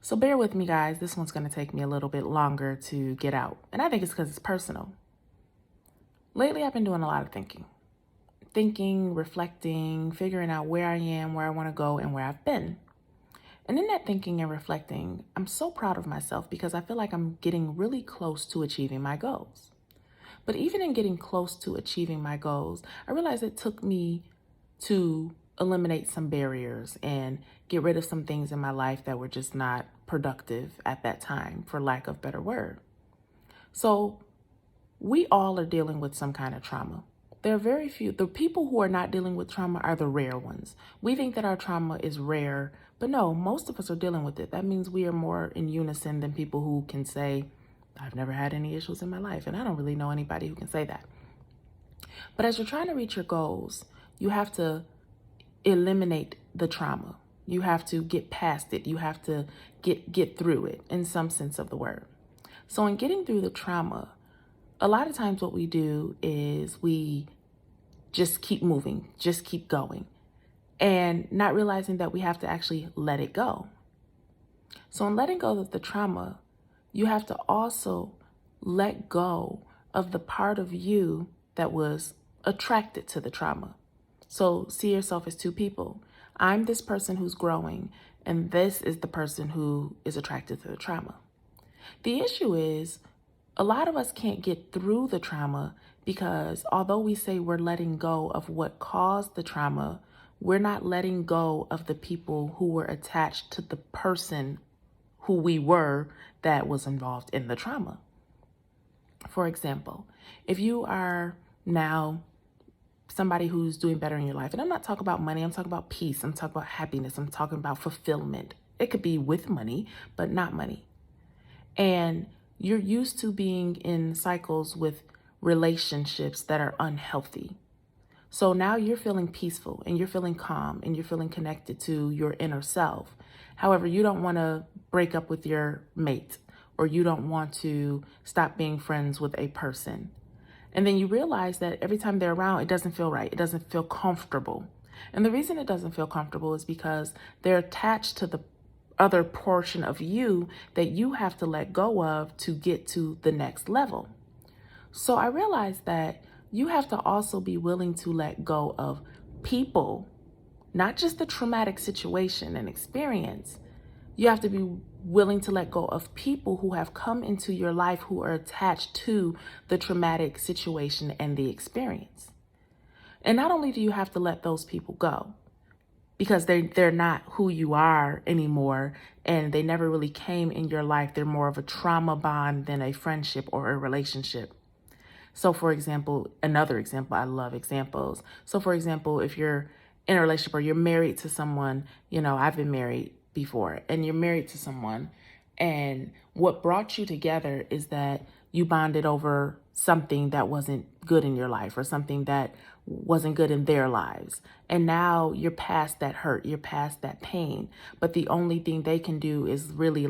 So bear with me, guys. This one's going to take me a little bit longer to get out. And I think it's because it's personal. Lately, I've been doing a lot of thinking, reflecting, figuring out where I am, where I want to go, and where I've been. And in that thinking and reflecting, I'm so proud of myself because I feel like I'm getting really close to achieving my goals. But even in getting close to achieving my goals, I realized it took me to eliminate some barriers and get rid of some things in my life that were just not productive at that time, for lack of better word. So we all are dealing with some kind of trauma. There are very few. The people who are not dealing with trauma are the rare ones. We think that our trauma is rare, but no, most of us are dealing with it. That means we are more in unison than people who can say, I've never had any issues in my life. And I don't really know anybody who can say that. But as you're trying to reach your goals, you have to eliminate the trauma. You have to get past it. You have to get through it in some sense of the word. So in getting through the trauma, a lot of times what we do is we just keep moving, just keep going, and not realizing that we have to actually let it go. So in letting go of the trauma, you have to also let go of the part of you that was attracted to the trauma. So see yourself as two people. I'm this person who's growing, and this is the person who is attracted to the trauma. The issue is a lot of us can't get through the trauma because although we say we're letting go of what caused the trauma, we're not letting go of the people who were attached to the person who we were that was involved in the trauma. For example, if you are now somebody who's doing better in your life, and I'm not talking about money, I'm talking about peace, I'm talking about happiness, I'm talking about fulfillment. It could be with money, but not money. And you're used to being in cycles with relationships that are unhealthy. So now you're feeling peaceful and you're feeling calm and you're feeling connected to your inner self. However, you don't want to break up with your mate, or you don't want to stop being friends with a person. And then you realize that every time they're around, it doesn't feel right. It doesn't feel comfortable. And the reason it doesn't feel comfortable is because they're attached to the other portion of you that you have to let go of to get to the next level. So I realized that you have to also be willing to let go of people, not just the traumatic situation and experience. You have to be willing to let go of people who have come into your life who are attached to the traumatic situation and the experience. And not only do you have to let those people go, because they're not who you are anymore, and they never really came in your life. They're more of a trauma bond than a friendship or a relationship. So for example, another example, I love examples. So for example, if you're in a relationship or you're married to someone, I've been married before, and you're married to someone, and what brought you together is that you bonded over something that wasn't good in your life or something that wasn't good in their lives. And now you're past that hurt, you're past that pain. But the only thing they can do is really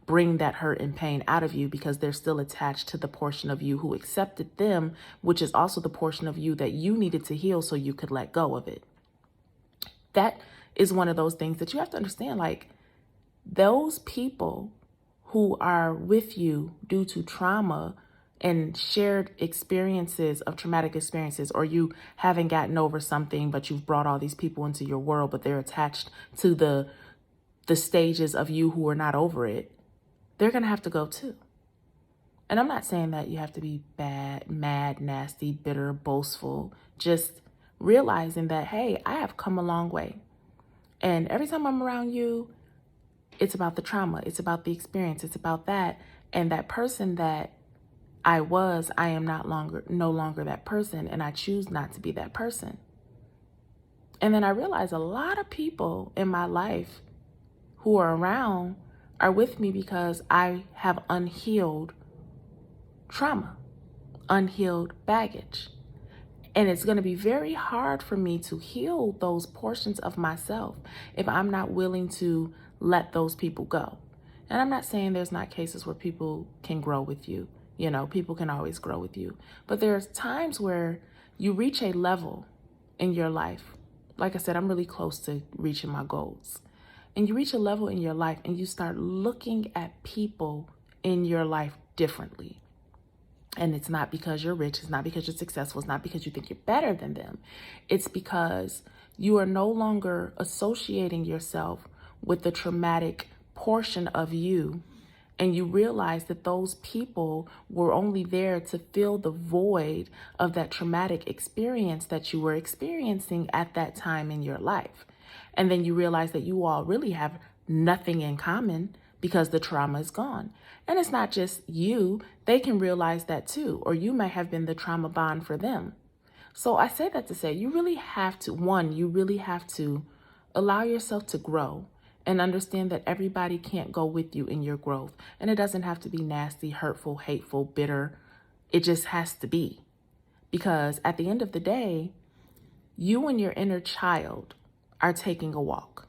bring that hurt and pain out of you because they're still attached to the portion of you who accepted them, which is also the portion of you that you needed to heal so you could let go of it. That is one of those things that you have to understand, those people who are with you due to trauma and shared experiences of traumatic experiences, or you haven't gotten over something, but you've brought all these people into your world, but they're attached to the stages of you who are not over it, they're going to have to go too. And I'm not saying that you have to be bad, mad, nasty, bitter, boastful, just realizing that, hey, I have come a long way. And every time I'm around you, it's about the trauma. It's about the experience. It's about that. And that person that I am no longer that person. And I choose not to be that person. And then I realize a lot of people in my life who are around are with me because I have unhealed trauma, unhealed baggage. And it's going to be very hard for me to heal those portions of myself if I'm not willing to let those people go. And I'm not saying there's not cases where people can grow with you. People can always grow with you. But there's times where you reach a level in your life. Like I said, I'm really close to reaching my goals. And you reach a level in your life and you start looking at people in your life differently. And it's not because you're rich. It's not because you're successful. It's not because you think you're better than them. It's because you are no longer associating yourself with the traumatic portion of you. And you realize that those people were only there to fill the void of that traumatic experience that you were experiencing at that time in your life. And then you realize that you all really have nothing in common because the trauma is gone. And it's not just you, they can realize that too, or you might have been the trauma bond for them. So I say that to say, you really have to, you really have to allow yourself to grow and understand that everybody can't go with you in your growth. And it doesn't have to be nasty, hurtful, hateful, bitter. It just has to be. Because at the end of the day, you and your inner child are taking a walk.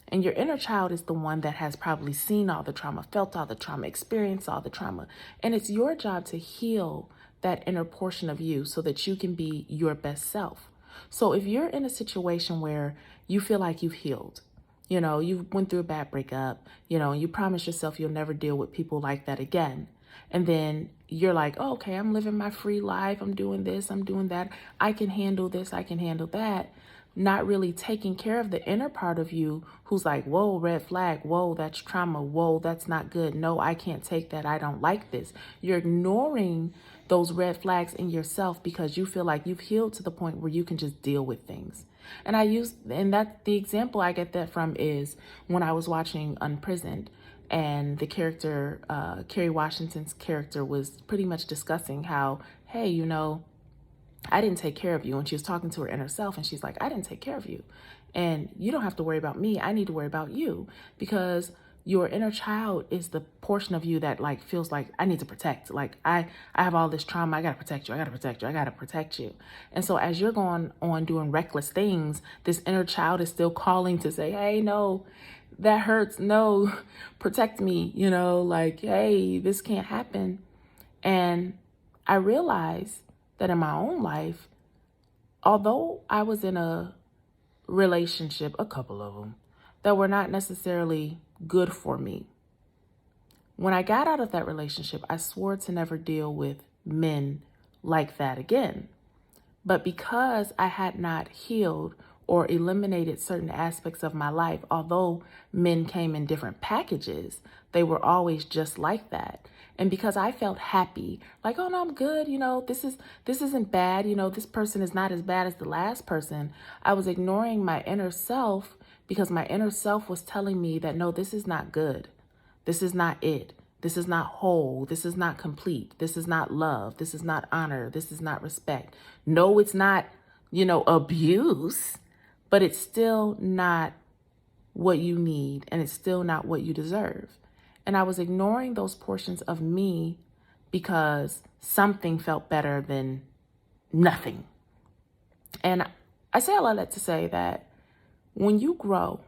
And your inner child is the one that has probably seen all the trauma, felt all the trauma, experienced all the trauma. And it's your job to heal that inner portion of you so that you can be your best self. So if you're in a situation where you feel like you've healed, you went through a bad breakup, you promised yourself you'll never deal with people like that again. And then you're like, oh, okay, I'm living my free life. I'm doing this, I'm doing that. I can handle this, I can handle that. Not really taking care of the inner part of you who's like, whoa, red flag. Whoa, that's trauma. Whoa, that's not good. No, I can't take that. I don't like this. You're ignoring those red flags in yourself because you feel like you've healed to the point where you can just deal with things. And the example I get that from is when I was watching Unprisoned, and the character, Kerry Washington's character, was pretty much discussing how, hey, I didn't take care of you. And she was talking to her inner self and she's like, I didn't take care of you. And you don't have to worry about me. I need to worry about you, because your inner child is the portion of you that feels like I need to protect. Like I have all this trauma. I got to protect you. I got to protect you. I got to protect you. And so as you're going on doing reckless things, this inner child is still calling to say, hey, no, that hurts. No, protect me. Hey, this can't happen. And I realized that in my own life, although I was in a relationship, a couple of them, that were not necessarily good for me, when I got out of that relationship, I swore to never deal with men like that again. But because I had not healed or eliminated certain aspects of my life, although men came in different packages, they were always just like that. And because I felt happy, like, oh no, I'm good, this isn't bad, this person is not as bad as the last person, I was ignoring my inner self because my inner self was telling me that, no, this is not good. This is not it. This is not whole. This is not complete. This is not love. This is not honor. This is not respect. No, it's not, abuse, but it's still not what you need, and it's still not what you deserve. And I was ignoring those portions of me because something felt better than nothing. And I say all of that to say that when you grow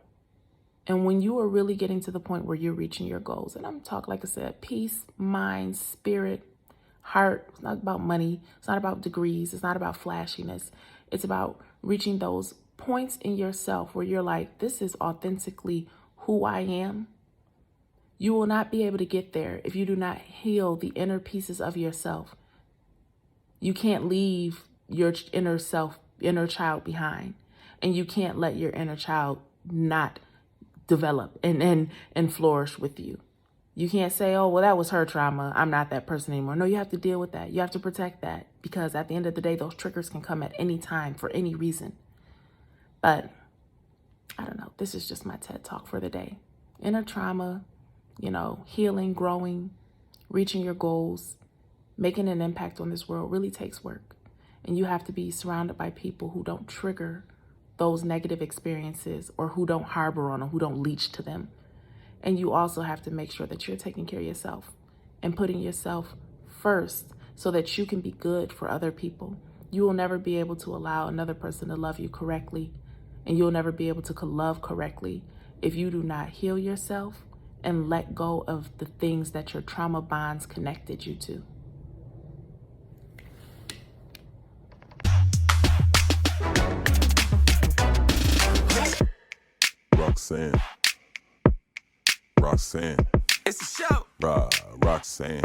and when you are really getting to the point where you're reaching your goals, and I'm talking, like I said, peace, mind, spirit, heart, it's not about money, it's not about degrees, it's not about flashiness. It's about reaching those points in yourself where you're like, this is authentically who I am. You will not be able to get there if you do not heal the inner pieces of yourself. You can't leave your inner child behind. And you can't let your inner child not develop and flourish with you. You can't say, oh, well, that was her trauma. I'm not that person anymore. No, you have to deal with that. You have to protect that, because at the end of the day, those triggers can come at any time for any reason. But I don't know. This is just my TED Talk for the day. Inner trauma, healing, growing, reaching your goals, making an impact on this world really takes work. And you have to be surrounded by people who don't trigger those negative experiences, or who don't harbor on them, who don't leech to them. And you also have to make sure that you're taking care of yourself and putting yourself first so that you can be good for other people. You will never be able to allow another person to love you correctly, and you'll never be able to love correctly if you do not heal yourself and let go of the things that your trauma bonds connected you to. Roxanne. Roxanne. It's a show. Roxanne.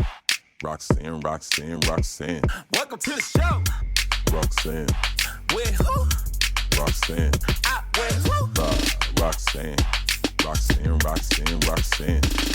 Roxanne, Roxanne, Roxanne. Welcome to the show. Roxanne. With who? Roxanne. With who? Roxanne. Roxanne, Roxanne, Roxanne.